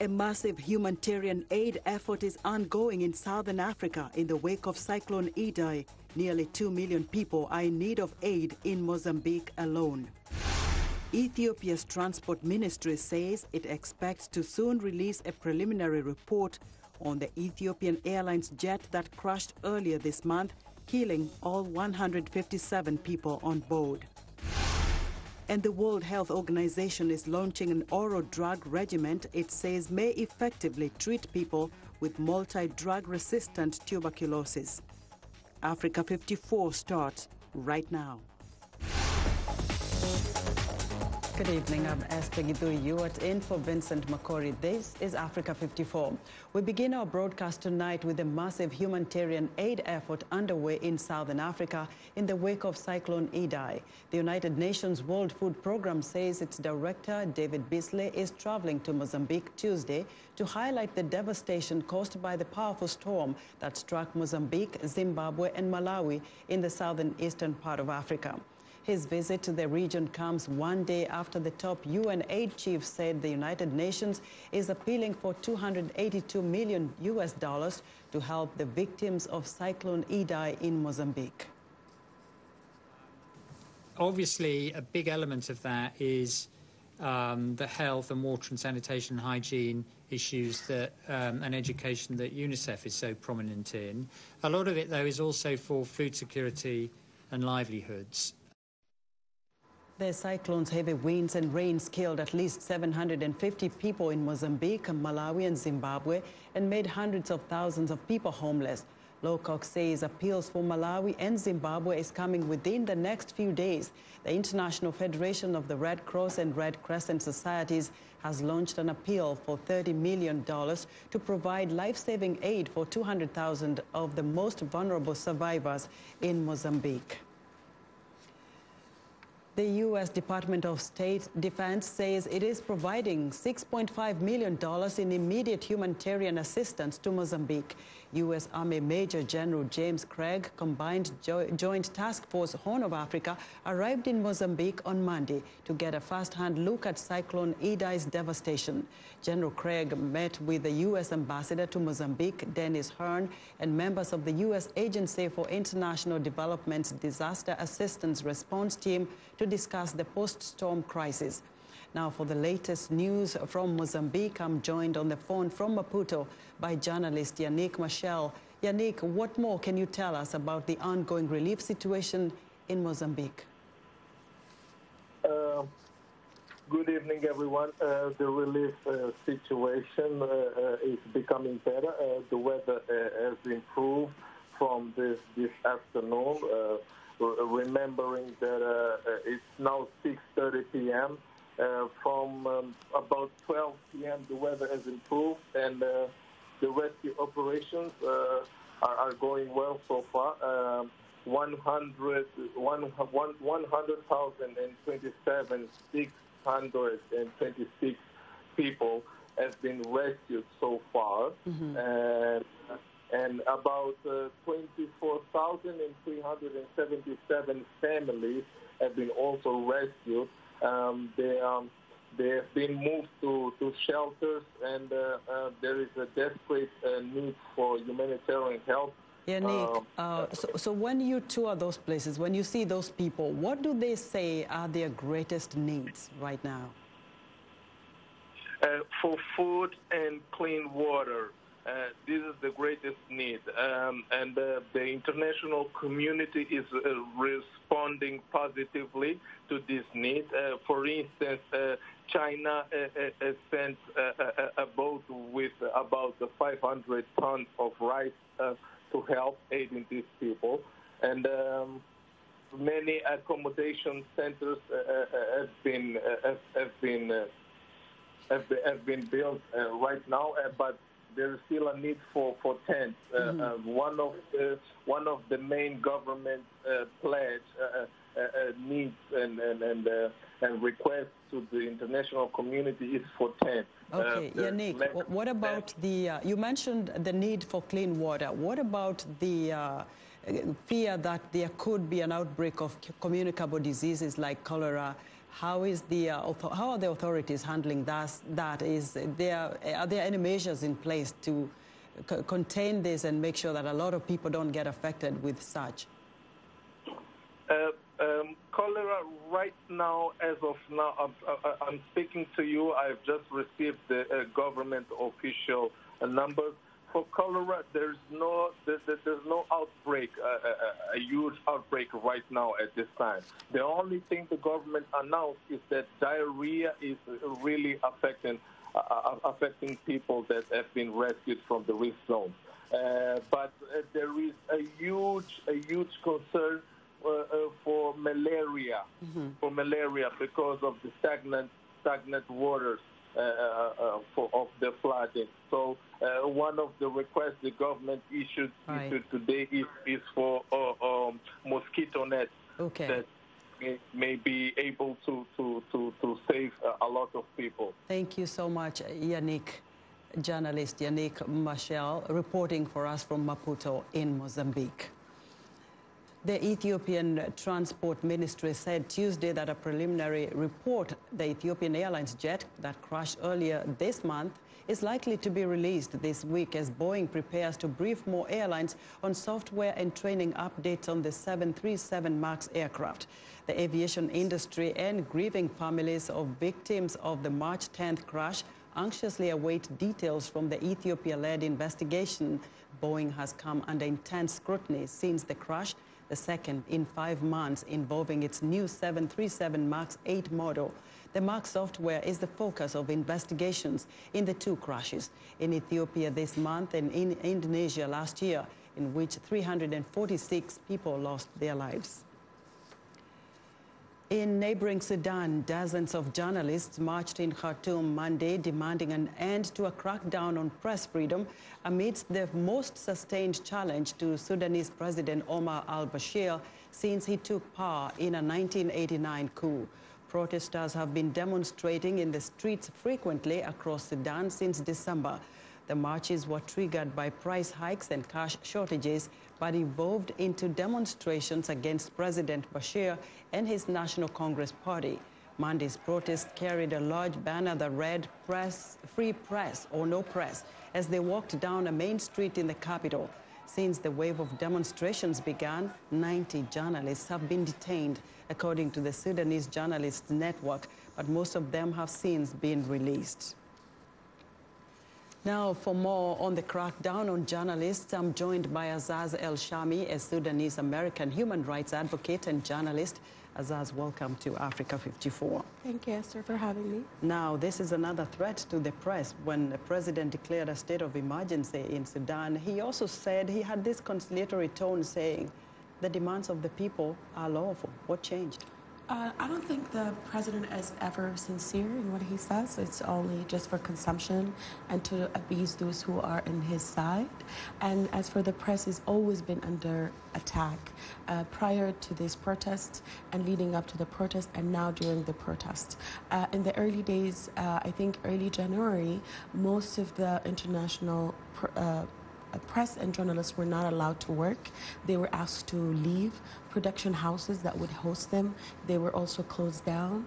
A massive humanitarian aid effort is ongoing in southern Africa in the wake of Cyclone Idai. Nearly 2 million people are in need of aid in Mozambique alone. Ethiopia's transport ministry says it expects to soon release a preliminary report on the Ethiopian Airlines jet that crashed earlier this month, killing all 157 people on board. And the World Health Organization is launching an oral drug regimen it says may effectively treat people with multi-drug resistant tuberculosis. Africa 54 starts right now. Good evening, I'm Esther Gidui. You are in for Vincent Makori. This is Africa 54. We begin our broadcast tonight with a massive humanitarian aid effort underway in southern Africa in the wake of Cyclone Idai. The United Nations World Food Programme says its director, David Beasley, is traveling to Mozambique Tuesday to highlight the devastation caused by the powerful storm that struck Mozambique, Zimbabwe and Malawi in the southern eastern part of Africa. His visit to the region comes one day after the top UN aid chief said the United Nations is appealing for $282 million to help the victims of Cyclone Idai in Mozambique. Obviously, a big element of that is the health and water and sanitation and hygiene issues that, and education that UNICEF is so prominent in. A lot of it, though, is also for food security and livelihoods. The cyclone's heavy winds and rains killed at least 750 people in Mozambique, Malawi and Zimbabwe and made hundreds of thousands of people homeless. Lowcock says appeals for Malawi and Zimbabwe is coming within the next few days. The International Federation of the Red Cross and Red Crescent Societies has launched an appeal for $30 million to provide life-saving aid for 200,000 of the most vulnerable survivors in Mozambique. The U.S. Department of State Defense says it is providing $6.5 million in immediate humanitarian assistance to Mozambique. U.S. Army Major General James Craig, Combined Joint Task Force Horn of Africa, arrived in Mozambique on Monday to get a first-hand look at Cyclone Idai's devastation. General Craig met with the U.S. Ambassador to Mozambique, Dennis Hearn, and members of the U.S. Agency for International Development's Disaster Assistance Response Team to discuss the post-storm crisis. Now, for the latest news from Mozambique, I'm joined on the phone from Maputo by journalist Yannick Machel. Yannick, what more can you tell us about the ongoing relief situation in Mozambique? Good evening, everyone. The relief situation is becoming better. The weather has improved from this afternoon. Remembering that it's now 6:30 p.m. From about 12 p.m. the weather has improved and the rescue operations are going well so far. 100,626 people have been rescued so far. And about 24,377 families have been also rescued. They have been moved to shelters, and there is a desperate need for humanitarian help. Yannick, so when you tour those places, when you see those people, what do they say are their greatest needs right now? For food and clean water. This is the greatest need, and the international community is responding positively to this need. For instance, China has sent a boat with about 500 tons of rice to help aiding these people, and many accommodation centers have been built right now, but there is still a need for tents. One of the main government pledge needs and requests to the international community is for tents. Okay, Yannick, what about you mentioned the need for clean water. What about the fear that there could be an outbreak of communicable diseases like cholera? How are the authorities handling that? Are there any measures in place to contain this and make sure that a lot of people don't get affected with such? Cholera right now, as of now, I'm speaking to you. I've just received the government official numbers. For cholera, there's no outbreak, a huge outbreak right now at this time. The only thing the government announced is that diarrhea is really affecting people that have been rescued from the risk zones. But there is a huge concern for malaria, because of the stagnant waters of the flooding. So one of the requests the government issued today is for mosquito nets that may be able to save a lot of people. Thank you so much, Yannick. Journalist Yannick Machel reporting for us from Maputo in Mozambique. The Ethiopian Transport Ministry said Tuesday that a preliminary report, the Ethiopian Airlines jet that crashed earlier this month, is likely to be released this week as Boeing prepares to brief more airlines on software and training updates on the 737 MAX aircraft. The aviation industry and grieving families of victims of the March 10th crash anxiously await details from the Ethiopia-led investigation. Boeing has come under intense scrutiny since the crash, the second in 5 months, involving its new 737 MAX 8 model. The MAX software is the focus of investigations in the 2 crashes in Ethiopia this month and in Indonesia last year, in which 346 people lost their lives. In neighboring Sudan, dozens of journalists marched in Khartoum Monday demanding an end to a crackdown on press freedom amidst the most sustained challenge to Sudanese President Omar al-Bashir since he took power in a 1989 coup. Protesters have been demonstrating in the streets frequently across Sudan since December. The marches were triggered by price hikes and cash shortages, but evolved into demonstrations against President Bashir and his National Congress Party. Monday's protest carried a large banner that read "Free Press" or "No Press" as they walked down a main street in the capital. Since the wave of demonstrations began, 90 journalists have been detained, according to the Sudanese Journalists Network, but most of them have since been released. Now, for more on the crackdown on journalists, I'm joined by Azaz El-Shami, a Sudanese-American human rights advocate and journalist. Azaz, welcome to Africa 54. Thank you, Esther, for having me. Now, this is another threat to the press. When the president declared a state of emergency in Sudan, he also said he had this conciliatory tone saying the demands of the people are lawful. What changed? I don't think the president is ever sincere in what he says. It's only just for consumption and to appease those who are in his side. And as for the press, it's always been under attack prior to this protest and leading up to the protest and now during the protest. In the early days, I think early January, most of the international press and journalists were not allowed to work. They were asked to leave. Production houses that would host them, they were also closed down.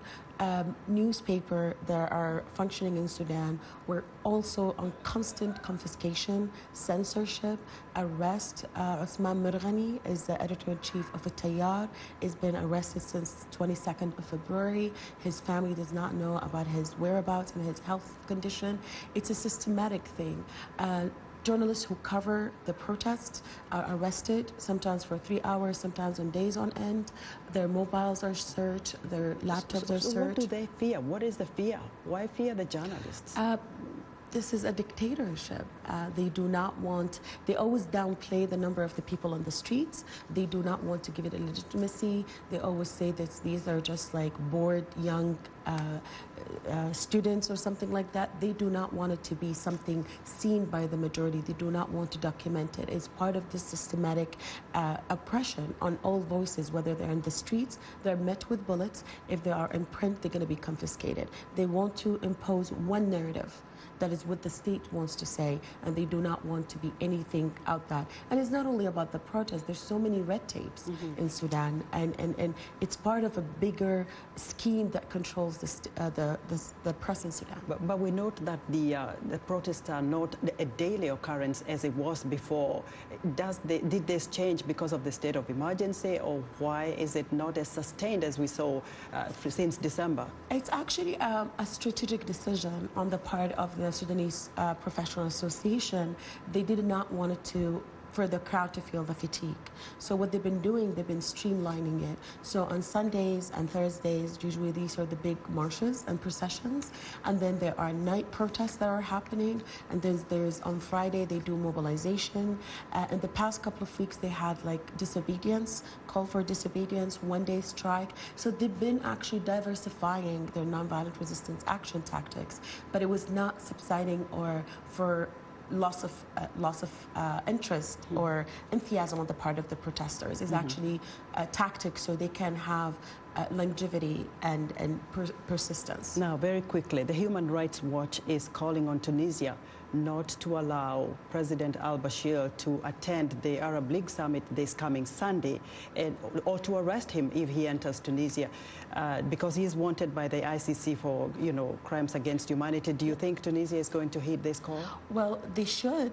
Newspaper that are functioning in Sudan were also on constant confiscation, censorship, arrest. Osman Mirghani is the editor-in-chief of Tayar, has been arrested since 22nd of February. His family does not know about his whereabouts and his health condition. It's a systematic thing. Journalists who cover the protests are arrested, sometimes for 3 hours, sometimes on days on end. Their mobiles are searched, their laptops are searched. So what do they fear? What is the fear? Why fear the journalists? This is a dictatorship. They do not want, they always downplay the number of the people on the streets. They do not want to give it a legitimacy. They always say that these are just like bored young students or something like that, they do not want it to be something seen by the majority. They do not want to document it. It's part of this systematic oppression on all voices, whether they're in the streets, they're met with bullets. If they are in print, they're going to be confiscated. They want to impose one narrative. That is what the state wants to say, and they do not want to be anything out that. And it's not only about the protest. There's so many red tapes in Sudan, and it's part of a bigger scheme that controls the press in Sudan. But we note that the protests are not a daily occurrence as it was before. Did this change because of the state of emergency, or why is it not as sustained as we saw since December? It's actually a strategic decision on the part of the Sudanese Professional Association. They did not want it for the crowd to feel the fatigue. So what they've been doing, they've been streamlining it. So on Sundays and Thursdays, usually these are the big marches and processions. And then there are night protests that are happening. And then there's on Friday, they do mobilization. In the past couple of weeks, they had like disobedience, call for disobedience, one-day strike. So they've been actually diversifying their nonviolent resistance action tactics. But it was not subsiding or for loss of interest or enthusiasm on the part of the protesters. Is actually a tactic so they can have longevity and persistence. Now, very quickly, the Human Rights Watch is calling on Tunisia not to allow President al-Bashir to attend the Arab League summit this coming Sunday, or to arrest him if he enters Tunisia, because he is wanted by the ICC for, crimes against humanity. Do you think Tunisia is going to heed this call? Well, they should,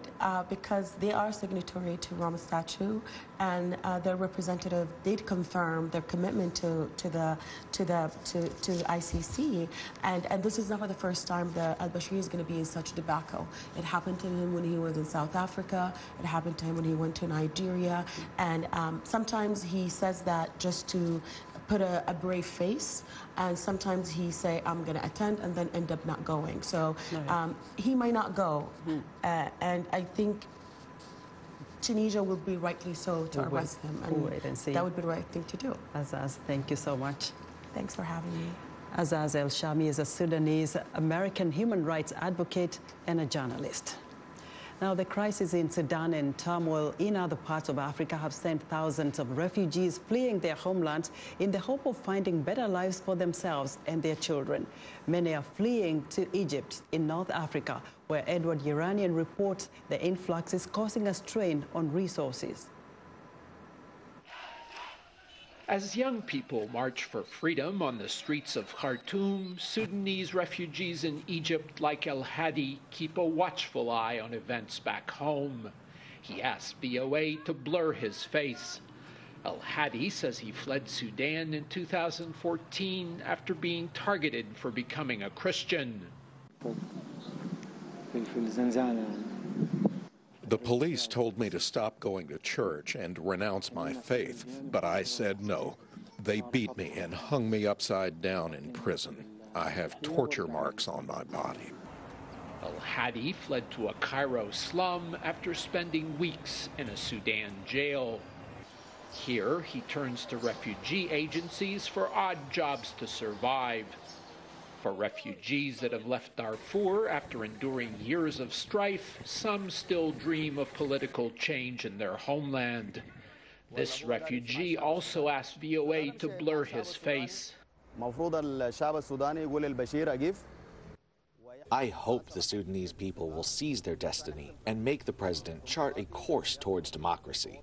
because they are signatory to Rome Statute, and their representative did confirm their commitment to the ICC, and this is not for the first time that al-Bashir is going to be in such debacle. It happened to him when he was in South Africa. It happened to him when he went to Nigeria. And sometimes he says that just to put a brave face. And sometimes he say, I'm going to attend, and then end up not going. So he might not go. And I think Tunisia will be rightly so to arrest him. And wait and see. That would be the right thing to do. Azaz, thank you so much. Thanks for having me. Azaz El-Shami is a Sudanese-American human rights advocate and a journalist. Now, the crisis in Sudan and turmoil in other parts of Africa have sent thousands of refugees fleeing their homelands in the hope of finding better lives for themselves and their children. Many are fleeing to Egypt in North Africa, where Edward Yeranian reports the influx is causing a strain on resources. As young people march for freedom on the streets of Khartoum, Sudanese refugees in Egypt like El Hadi keep a watchful eye on events back home. He asks VOA to blur his face. El Hadi says he fled Sudan in 2014 after being targeted for becoming a Christian. The police told me to stop going to church and renounce my faith, but I said no. They beat me and hung me upside down in prison. I have torture marks on my body. El Hadi fled to a Cairo slum after spending weeks in a Sudan jail. Here, he turns to refugee agencies for odd jobs to survive. For refugees that have left Darfur after enduring years of strife, some still dream of political change in their homeland. This refugee also asked VOA to blur his face. I hope the Sudanese people will seize their destiny and make the president chart a course towards democracy.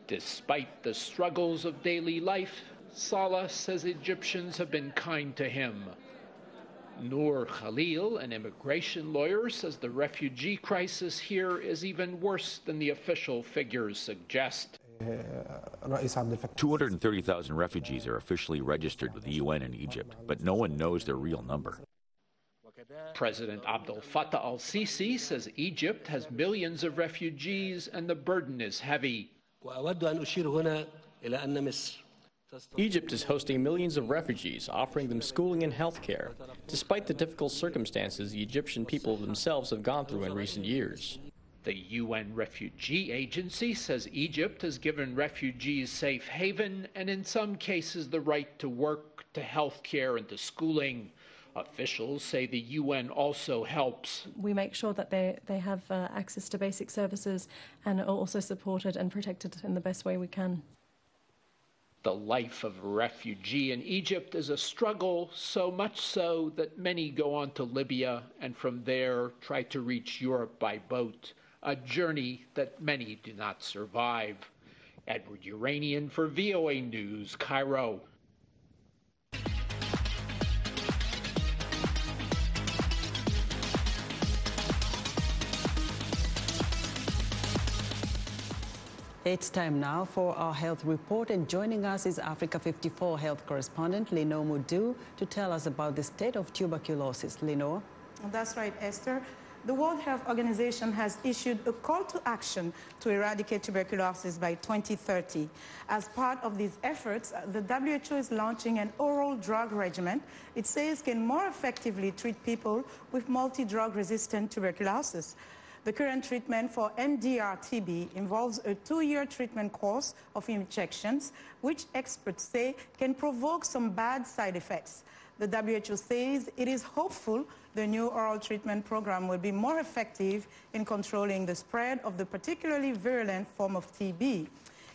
Despite the struggles of daily life, Salah says Egyptians have been kind to him. Noor Khalil, an immigration lawyer, says the refugee crisis here is even worse than the official figures suggest. 230,000 refugees are officially registered with the UN in Egypt, but no one knows their real number. President Abdel Fattah al-Sisi says Egypt has millions of refugees and the burden is heavy. Egypt is hosting millions of refugees, offering them schooling and health care, despite the difficult circumstances the Egyptian people themselves have gone through in recent years. The UN Refugee Agency says Egypt has given refugees safe haven and in some cases the right to work, to health care and to schooling. Officials say the UN also helps. We make sure that they have access to basic services and are also supported and protected in the best way we can. The life of a refugee in Egypt is a struggle, so much so that many go on to Libya and from there try to reach Europe by boat, a journey that many do not survive. Edward Uranian for VOA News, Cairo. It's time now for our health report, and joining us is Africa 54 health correspondent Lenore Mudu to tell us about the state of tuberculosis. Lenore? That's right, Esther. The World Health Organization has issued a call to action to eradicate tuberculosis by 2030. As part of these efforts, the WHO is launching an oral drug regimen it says can more effectively treat people with multi-drug resistant tuberculosis. The current treatment for MDR-TB involves a 2-year treatment course of injections, which experts say can provoke some bad side effects. The WHO says it is hopeful the new oral treatment program will be more effective in controlling the spread of the particularly virulent form of TB.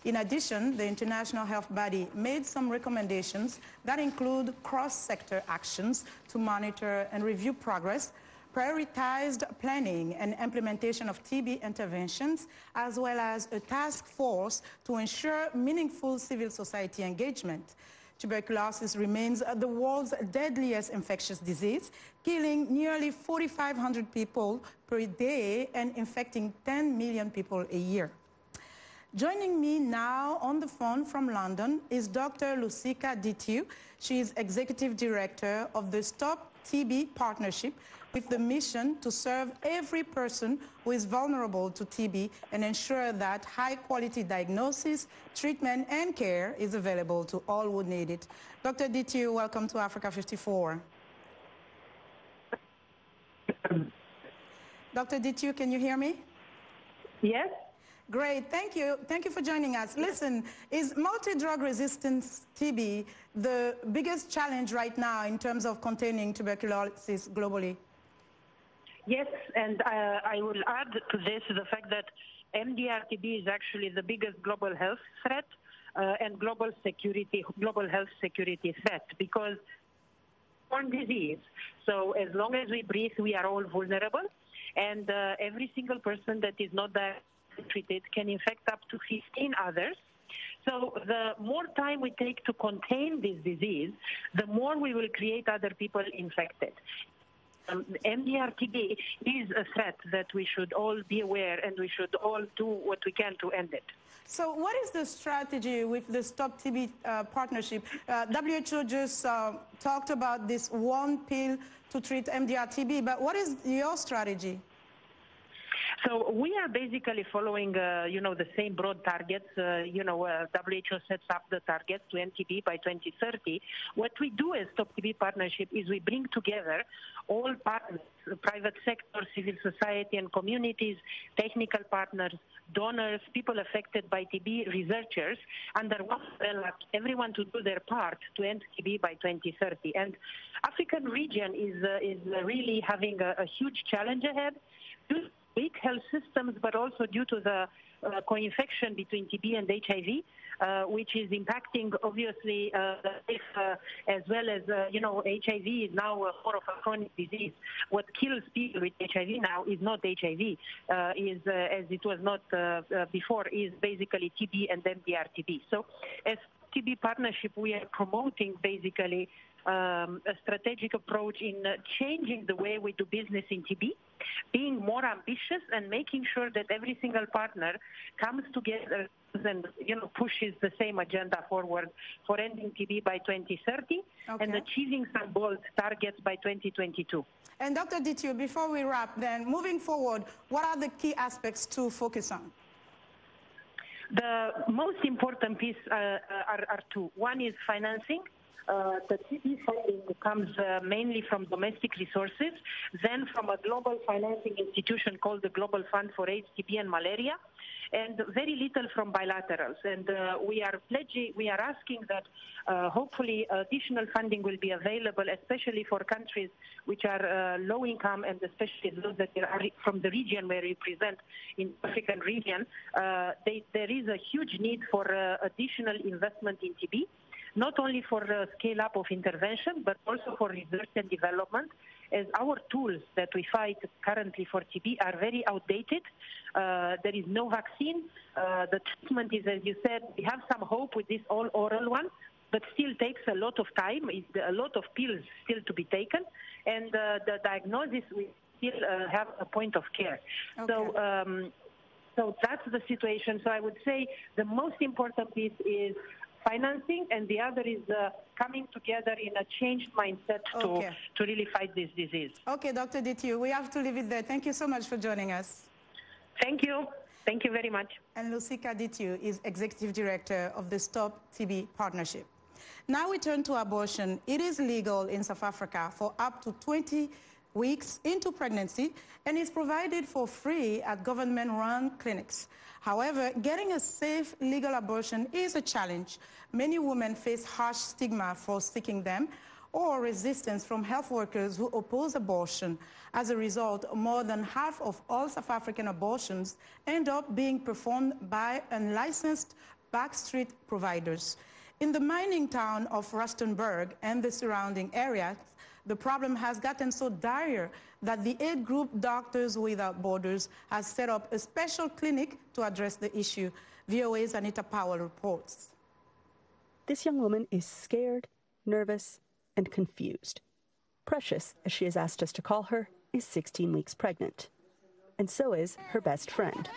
In addition, the international health body made some recommendations that include cross-sector actions to monitor and review progress, prioritized planning and implementation of TB interventions, as well as a task force to ensure meaningful civil society engagement. Tuberculosis remains the world's deadliest infectious disease, killing nearly 4,500 people per day and infecting 10 million people a year. Joining me now on the phone from London is Dr. Lucika Ditiu. She is Executive Director of the Stop TB Partnership, with the mission to serve every person who is vulnerable to TB and ensure that high-quality diagnosis, treatment, and care is available to all who need it. Dr. Ditiu, welcome to Africa 54. Dr. Ditiu, can you hear me? Yes. Great, thank you. Thank you for joining us. Listen, is multi-drug resistance TB the biggest challenge right now in terms of containing tuberculosis globally? Yes, and I will add to this the fact that MDR-TB is actually the biggest global health threat and global health security threat, because born disease. So as long as we breathe, we are all vulnerable, and every single person that is not treated can infect up to 15 others. So the more time we take to contain this disease, the more we will create other people infected. MDR-TB is a threat that we should all be aware, and we should all do what we can to end it. So what is the strategy with the Stop TB partnership? WHO just talked about this one pill to treat MDR-TB, but what is your strategy? So we are basically following, the same broad targets. WHO sets up the targets to end TB by 2030. What we do as Stop TB Partnership is we bring together all partners, private sector, civil society and communities, technical partners, donors, people affected by TB, researchers, under one umbrella, everyone to do their part to end TB by 2030. And African region is really having a huge challenge ahead. Weak health systems, but also due to the co-infection between TB and HIV, which is impacting, obviously, as well as, HIV is now more of a chronic disease. What kills people with HIV now is not HIV, as it was not before, is basically TB and MDR-TB. So as TB Partnership, we are promoting basically a strategic approach in changing the way we do business in TB, being more ambitious and making sure that every single partner comes together and pushes the same agenda forward for ending TB by 2030 and achieving some bold targets by 2022. And Dr. Ditiu, before we wrap, then moving forward, what are the key aspects to focus on? The most important piece are two. One is financing. The TB funding comes mainly from domestic resources, then from a global financing institution called the Global Fund for AIDS, TB, and Malaria, and very little from bilaterals. And we are asking that hopefully additional funding will be available, especially for countries which are low income, and especially those that are from the region where we present in the African region. There is a huge need for additional investment in TB, not only for scale up of intervention, but also for research and development, as our tools that we fight currently for TB are very outdated. There is no vaccine. The treatment is, as you said, we have some hope with this all-oral one, but still takes a lot of time. It's a lot of pills still to be taken, and the diagnosis, we still have a point of care. Okay. So that's the situation. So I would say the most important piece is financing, and the other is coming together in a changed mindset to really fight this disease. Okay, Dr. Ditiu, we have to leave it there. Thank you so much for joining us. Thank you. Thank you very much. And Lucika Ditiu is Executive Director of the Stop TB Partnership. Now we turn to abortion. It is legal in South Africa for up to 20 weeks into pregnancy and is provided for free at government-run clinics. However, getting a safe legal abortion is a challenge. Many women face harsh stigma for seeking them or resistance from health workers who oppose abortion. As a result, more than half of all South African abortions end up being performed by unlicensed backstreet providers. In the mining town of Rustenburg and the surrounding areas, the problem has gotten so dire that the aid group Doctors Without Borders has set up a special clinic to address the issue. VOA's Anita Powell reports. This young woman is scared, nervous, and confused. Precious, as she has asked us to call her, is 16 weeks pregnant. And so is her best friend,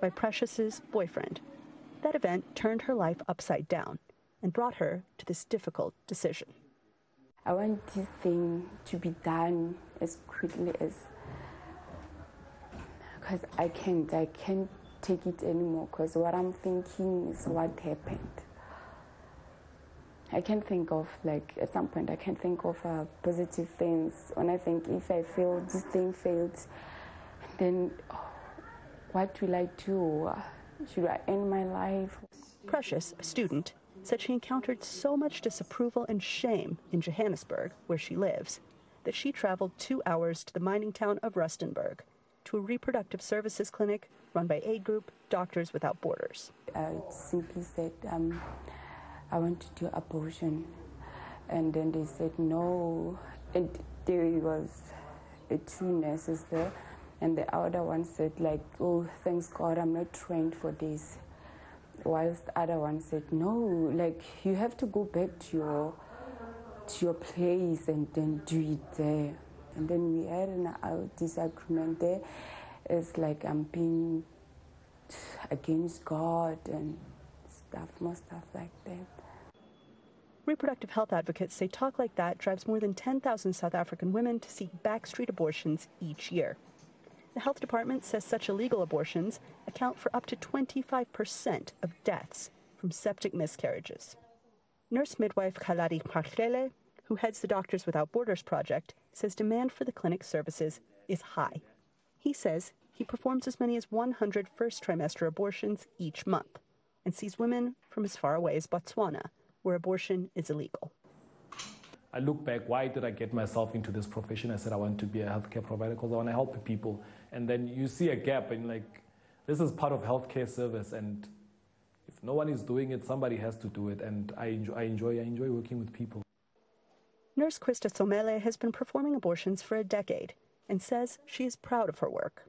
by Precious's boyfriend. That event turned her life upside down and brought her to this difficult decision. I want this thing to be done as quickly as, because I can't take it anymore, because what I'm thinking is what happened. I can't think of, like, at some point, I can't think of positive things. When I think, if I fail, this thing failed, then what will I do? Should I end my life? Precious, a student, said she encountered so much disapproval and shame in Johannesburg, where she lives, that she traveled 2 hours to the mining town of Rustenburg to a reproductive services clinic run by aid group Doctors Without Borders. I simply said, I want to do abortion. And then they said no. And there was 2 nurses there, and the other one said, like, oh, thanks God, I'm not trained for this. Whilst the other one said, no, like, you have to go back to your place and then do it there. And then we had a disagreement there. It's like I'm being against God and more stuff like that. Reproductive health advocates say talk like that drives more than 10,000 South African women to seek backstreet abortions each year. The health department says such illegal abortions account for up to 25% of deaths from septic miscarriages. Nurse midwife Khaladi Kgele, who heads the Doctors Without Borders project, says demand for the clinic's services is high. He says he performs as many as 100 first trimester abortions each month and sees women from as far away as Botswana, where abortion is illegal. I look back, why did I get myself into this profession? I said I want to be a healthcare provider because I want to help people. And then you see a gap in, like, this is part of healthcare service, and if no one is doing it, somebody has to do it, and I enjoy working with people. Nurse Krista Somele has been performing abortions for a decade and says she is proud of her work.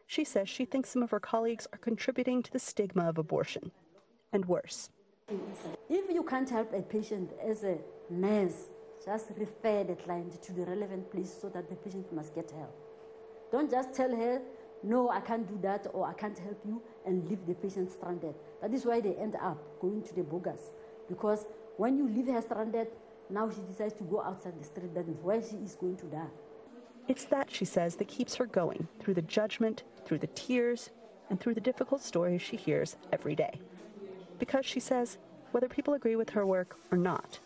She says she thinks some of her colleagues are contributing to the stigma of abortion, and worse. If you can't help a patient as a nurse, just refer the client to the relevant place so that the patient must get help. Don't just tell her, no, I can't do that, or I can't help you, and leave the patient stranded. That is why they end up going to the bogus. Because when you leave her stranded, now she decides to go outside the street, that is where she is going to die. It's that, she says, that keeps her going through the judgment, through the tears, and through the difficult stories she hears every day. Because, she says, whether people agree with her work or not,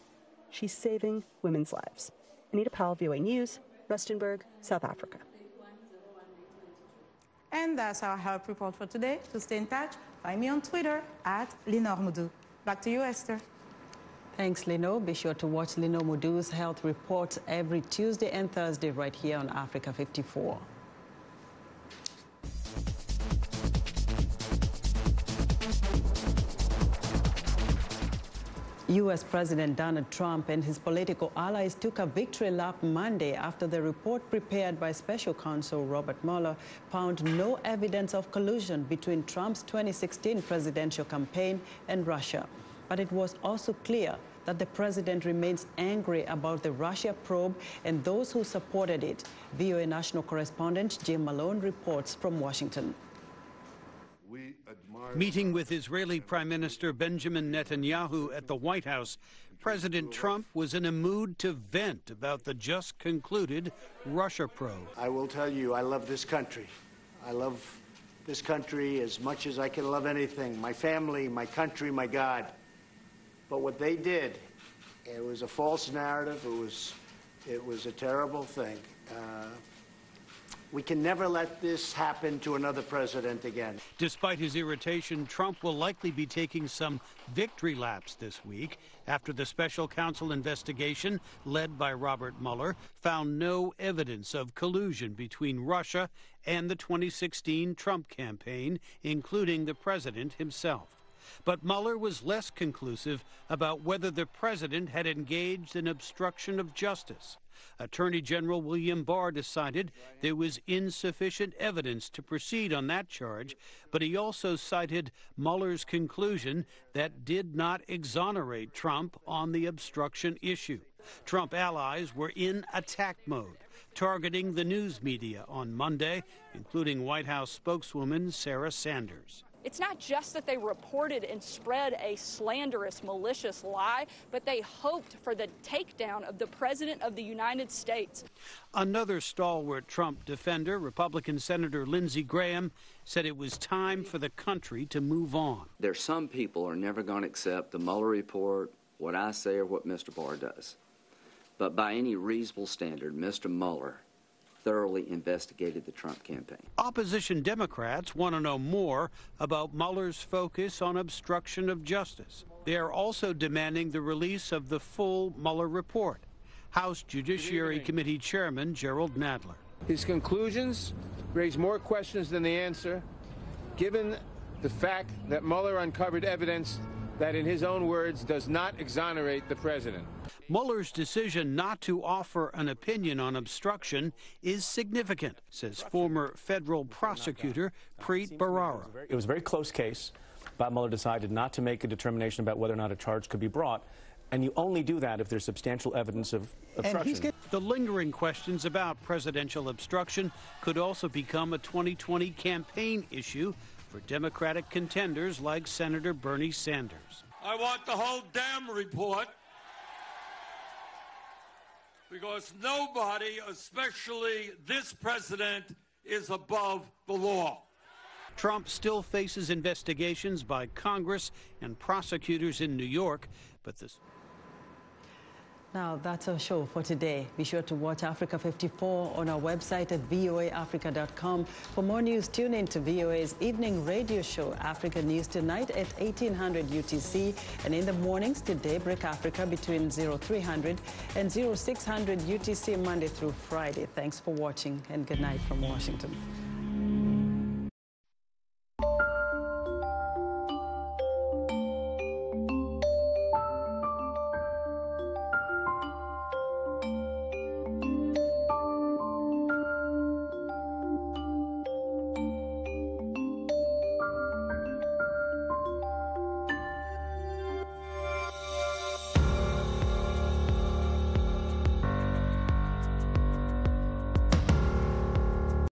she's saving women's lives. Anita Powell, VOA News, Rustenburg, South Africa. And that's our health report for today. To stay in touch, find me on Twitter @LenorMoudou. Back to you, Esther. Thanks, Lino. Be sure to watch Lino Moudou's health reports every Tuesday and Thursday right here on Africa 54. U.S. President Donald Trump and his political allies took a victory lap Monday after the report prepared by Special Counsel Robert Mueller found no evidence of collusion between Trump's 2016 presidential campaign and Russia. But it was also clear that the president remains angry about the Russia probe and those who supported it. VOA national correspondent Jim Malone reports from Washington. Meeting with Israeli Prime Minister Benjamin Netanyahu at the White House, President Trump was in a mood to vent about the just concluded Russia probe. I will tell you, I love this country. I love this country as much as I can love anything. My family, my country, my God. But what they did, it was a false narrative. It was a terrible thing. We can never let this happen to another president again. Despite his irritation, Trump will likely be taking some victory laps this week after the special counsel investigation led by Robert Mueller found no evidence of collusion between Russia and the 2016 Trump campaign, including the president himself. But Mueller was less conclusive about whether the president had engaged in obstruction of justice. Attorney General William Barr decided there was insufficient evidence to proceed on that charge, but he also cited Mueller's conclusion that did not exonerate Trump on the obstruction issue. Trump allies were in attack mode, targeting the news media on Monday, including White House spokeswoman Sarah Sanders. It's not just that they reported and spread a slanderous, malicious lie, but they hoped for the takedown of the President of the United States. Another stalwart Trump defender, Republican Senator Lindsey Graham, said it was time for the country to move on. There's some people who are never going to accept the Mueller report, what I say, or what Mr. Barr does. But by any reasonable standard, Mr. Mueller thoroughly investigated the Trump campaign. Opposition Democrats want to know more about Mueller's focus on obstruction of justice. They are also demanding the release of the full Mueller report. House Judiciary Committee Chairman Gerald Nadler. His conclusions raise more questions than they answer, given the fact that Mueller uncovered evidence that, in his own words, does not exonerate the president. Mueller's decision not to offer an opinion on obstruction is significant, says former federal prosecutor Preet Bharara. It was a very close case, but Mueller decided not to make a determination about whether or not a charge could be brought. And you only do that if there's substantial evidence of obstruction. The lingering questions about presidential obstruction could also become a 2020 campaign issue for Democratic contenders like Senator Bernie Sanders. I want the whole damn report, because nobody, especially this president, is above the law. Trump still faces investigations by Congress and prosecutors in New York, but this... Now, that's our show for today. Be sure to watch Africa 54 on our website at voaafrica.com. For more news, tune in to VOA's evening radio show, Africa News Tonight, at 1800 UTC, and in the mornings to Daybreak Africa between 0300 and 0600 UTC, Monday through Friday. Thanks for watching, and good night from Washington.